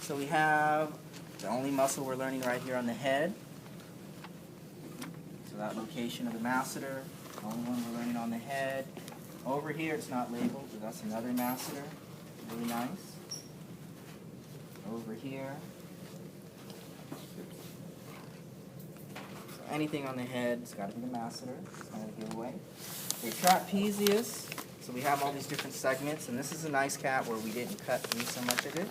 So we have the only muscle we're learning right here on the head. So that location of the masseter, the only one we're learning on the head. Over here it's not labeled, but that's another masseter. Really nice. Over here. So anything on the head, it's got to be the masseter. It's kind of a giveaway. The trapezius. So we have all these different segments, and this is a nice cat where we didn't cut through so much of it.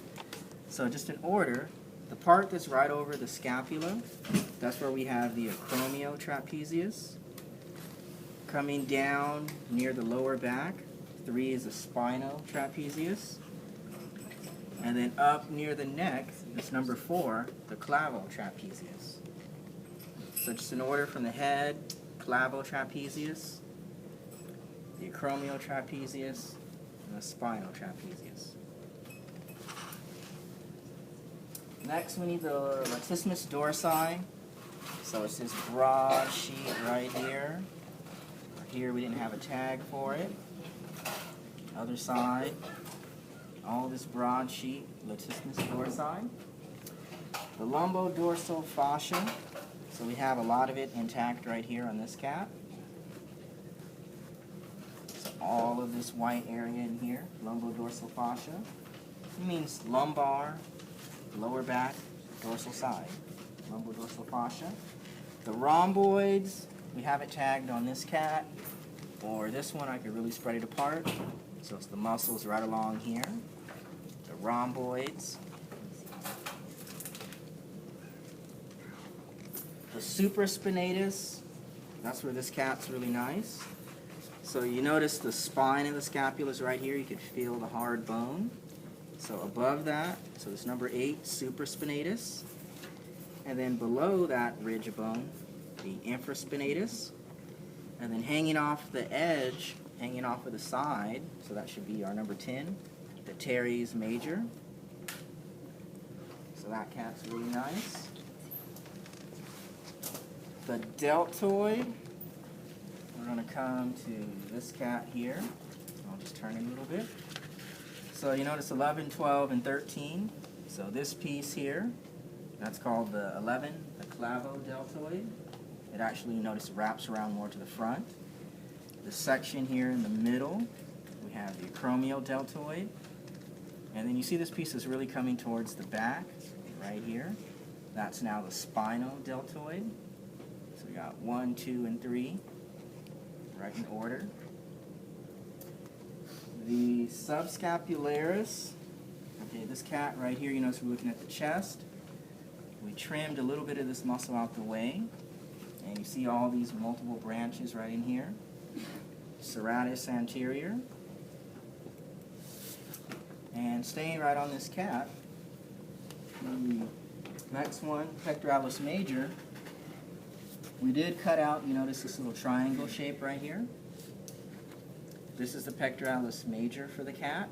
So just in order, the part that's right over the scapula, that's where we have the acromiotrapezius. Coming down near the lower back, 3 is the spinotrapezius. And then up near the neck, this number 4, the clavotrapezius. So just in order from the head, clavotrapezius, the acromiotrapezius, and the spinotrapezius. Next, we need the latissimus dorsi. So it's this broad sheet right here. Here we didn't have a tag for it. Other side, all this broad sheet, latissimus dorsi. The lumbodorsal fascia. So we have a lot of it intact right here on this cat. So all of this white area in here, lumbodorsal fascia. It means lumbar, lower back, dorsal side. Lumbodorsal fascia. The rhomboids, we have it tagged on this cat, or this one I could really spread it apart. So it's the muscles right along here. The rhomboids. The supraspinatus, that's where this cat's really nice. So you notice the spine of the scapula is right here. You can feel the hard bone. So above that, so this number 8, supraspinatus. And then below that ridge of bone, the infraspinatus. And then hanging off the edge, hanging off of the side, so that should be our number 10, the teres major. So that cat's really nice. The deltoid, we're going to come to this cat here. I'll just turn it a little bit. So you notice 11, 12, and 13. So this piece here, that's called the 11, the clavodeltoid. It actually, you notice, wraps around more to the front. The section here in the middle, we have the acromiodeltoid. And then you see this piece is really coming towards the back, right here. That's now the spinodeltoid. So we got 1, 2, and 3, right in order. The subscapularis, okay, this cat right here, you notice we're looking at the chest. We trimmed a little bit of this muscle out the way, and you see all these multiple branches right in here. Serratus anterior. And staying right on this cat, the next one, pectoralis major, we did cut out, you notice this little triangle shape right here. This is the pectoralis major for the cat,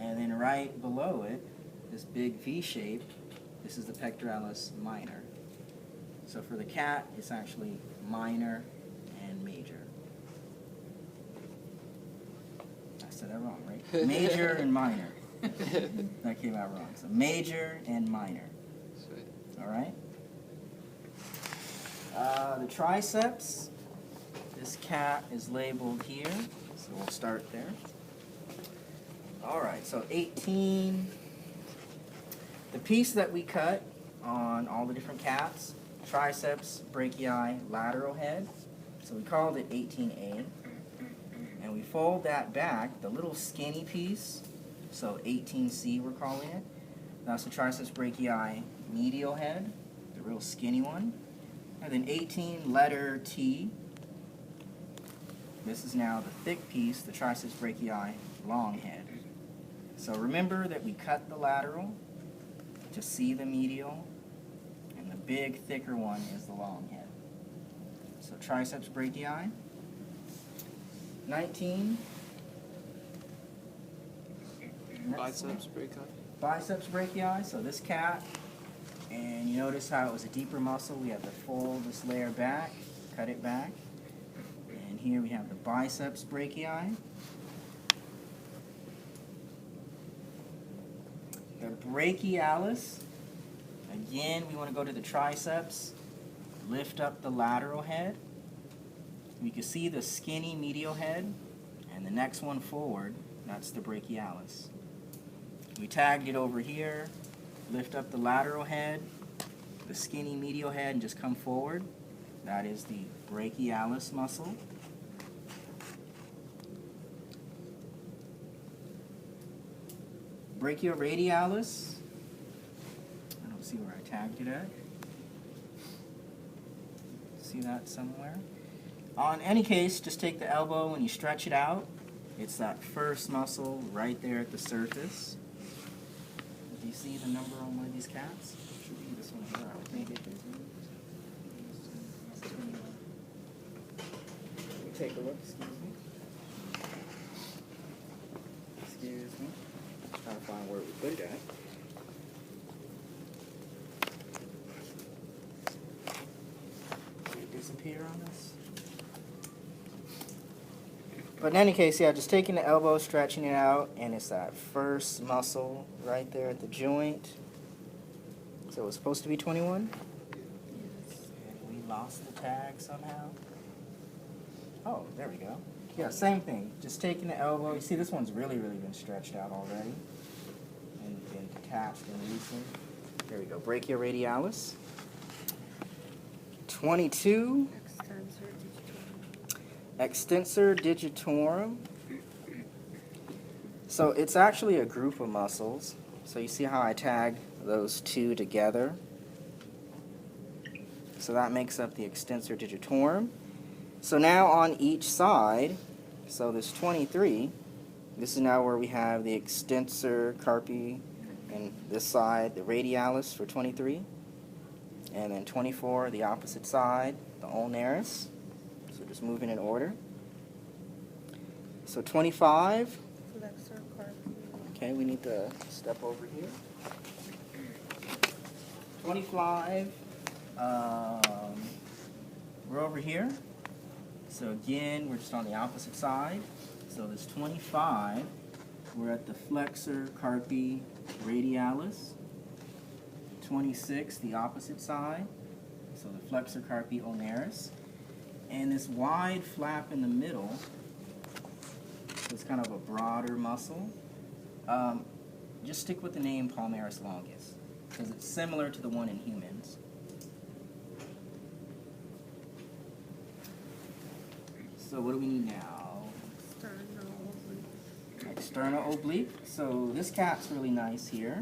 and then right below it, this big V shape, this is the pectoralis minor. So for the cat, it's actually minor and major. I said that wrong, right? Major and minor. That came out wrong. So major and minor. Sweet. All right? The triceps, this cat is labeled here. So we'll start there. All right, so 18. The piece that we cut on all the different cats, triceps, brachii, lateral head. So we called it 18A. And we fold that back, the little skinny piece, so 18C we're calling it. That's the triceps brachii medial head, the real skinny one. And then 18 letter T. This is now the thick piece, the triceps brachii long head. So remember that we cut the lateral to see the medial, and the big, thicker one is the long head. So triceps brachii. 19. Biceps brachii. Biceps brachii. So this cat, and you notice how it was a deeper muscle. We have to fold this layer back, cut it back. And here we have the biceps brachii. The brachialis. Again, we want to go to the triceps, lift up the lateral head. You can see the skinny medial head, and the next one forward, that's the brachialis. We tagged it over here, lift up the lateral head, the skinny medial head, and just come forward. That is the brachialis muscle. Brachioradialis, I don't see where I tagged it at. See that somewhere? On any case, just take the elbow and you stretch it out. It's that first muscle right there at the surface. Do you see the number on one of these cats? It should be this one here, I would think. Let me take a look, excuse me. Excuse me. Trying to find where we put it at. Did it disappear on us? But in any case, yeah, just taking the elbow, stretching it out, and it's that first muscle right there at the joint. So it's supposed to be 21? Yes. And we lost the tag somehow. Oh, there we go. Yeah, same thing. Just taking the elbow. You see, this one's really been stretched out already. And been detached and loosened. There we go. Brachioradialis. 22. Extensor digitorum. So it's actually a group of muscles. So you see how I tagged those two together? So that makes up the extensor digitorum. So now on each side, so this 23, this is now where we have the extensor carpi, and this side, the radialis for 23. And then 24, the opposite side, the ulnaris. So just moving in order. So 25. Flexor carpi. Okay, we need to step over here. 25. We're over here. So again, we're just on the opposite side. So this 25, we're at the flexor carpi radialis. 26, the opposite side. So the flexor carpi ulnaris. And this wide flap in the middle, it's kind of a broader muscle. Just stick with the name palmaris longus, because it's similar to the one in humans. So what do we need now? External oblique. So this cat's really nice here.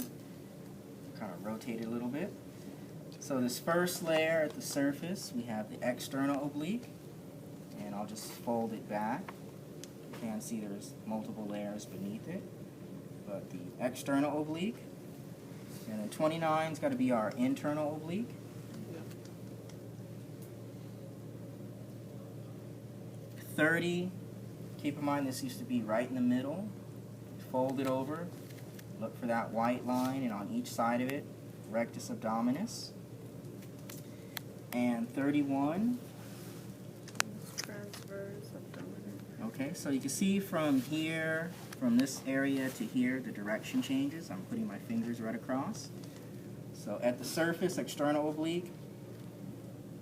Kind of rotate it a little bit. So this first layer at the surface, we have the external oblique. And I'll just fold it back. You can see there's multiple layers beneath it. But the external oblique. And then 29's got to be our internal oblique. 30, keep in mind this used to be right in the middle. Fold it over. Look for that white line, and on each side of it, rectus abdominis. And 31. Transverse abdominis. Okay, so you can see from here, from this area to here, the direction changes. I'm putting my fingers right across. So at the surface, external oblique,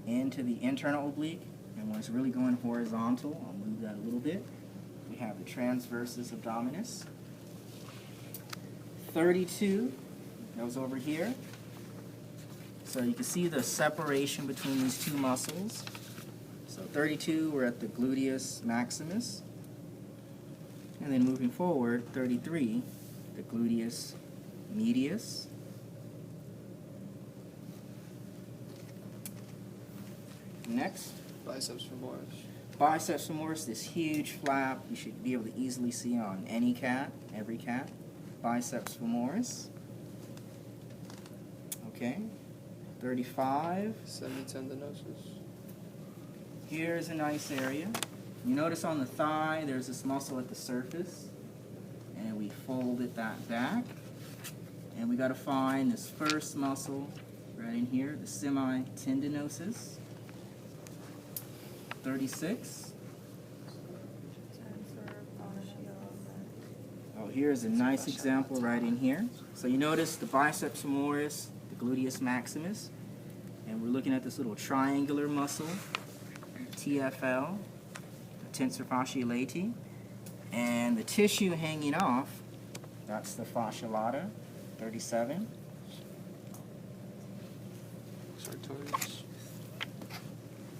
into the internal oblique, and when it's really going horizontal, I'll move that a little bit. We have the transversus abdominis. 32 goes over here. So you can see the separation between these two muscles. So 32, we're at the gluteus maximus. And then moving forward, 33, the gluteus medius. Next. Biceps femoris. Biceps femoris, this huge flap you should be able to easily see on any cat, every cat. Biceps femoris. Okay. 35. Semitendinosus. Here's a nice area. You notice on the thigh there's this muscle at the surface. And we folded that back. And we got to find this first muscle right in here, the semitendinosus. 36. Tensor fascialis. Oh, here's a nice example right in here. So you notice the biceps femoris, the gluteus maximus, and we're looking at this little triangular muscle, TFL, the tensor fasciae latae, and the tissue hanging off, that's the fascia lata, 37. Sartorius.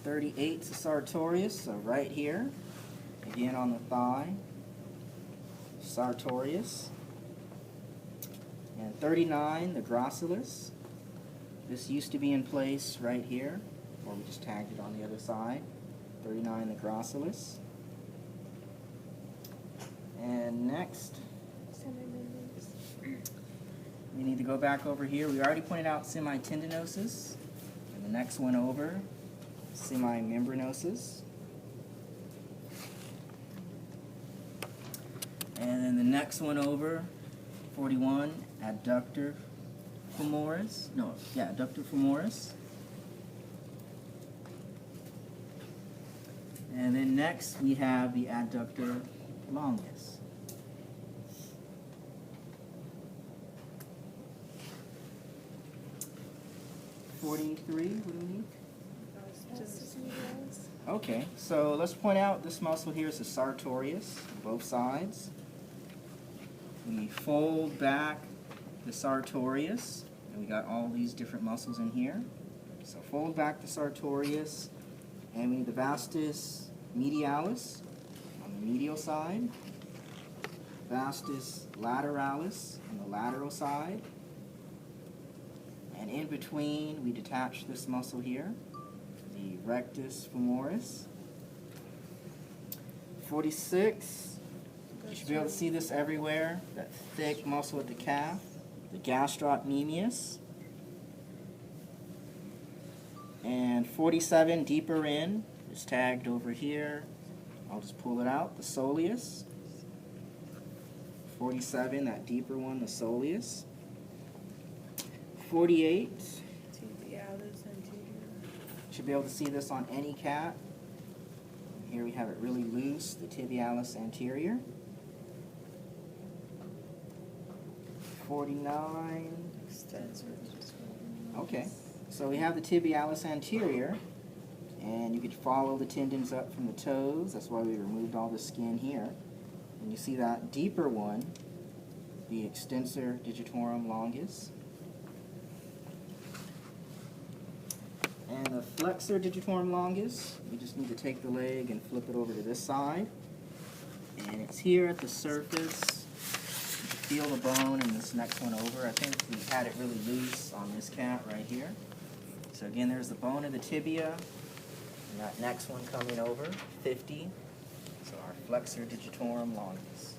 38 is the sartorius, so right here, again on the thigh, sartorius. And 39, the gracilis. This used to be in place right here, or we just tagged it on the other side. 39, the gracilis. And next, we need to go back over here. We already pointed out semitendinosus. And the next one over, semimembranosus. And then the next one over, 41, adductor femoris. No, yeah, adductor femoris. And then next we have the adductor longus. What do we need? Okay, so let's point out this muscle here is the sartorius, both sides. We fold back the sartorius, and we got all these different muscles in here. So fold back the sartorius, and we need the vastus medialis on the medial side, vastus lateralis on the lateral side, and in between we detach this muscle here, the rectus femoris. 46, you should be able to see this everywhere, that thick muscle at the calf, the gastrocnemius. And 47, deeper in, is tagged over here. I'll just pull it out, the soleus. 47, that deeper one, the soleus. 48, should be able to see this on any cat. Here we have it really loose, the tibialis anterior. 49. Okay, so we have the tibialis anterior, and you could follow the tendons up from the toes. That's why we removed all the skin here. And you see that deeper one, the extensor digitorum longus. And the flexor digitorum longus, you just need to take the leg and flip it over to this side. And it's here at the surface. You can feel the bone in this next one over. I think we had it really loose on this cat right here. So again, there's the bone of the tibia, and that next one coming over, 50. So our flexor digitorum longus.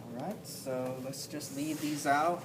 All right, so let's just leave these out.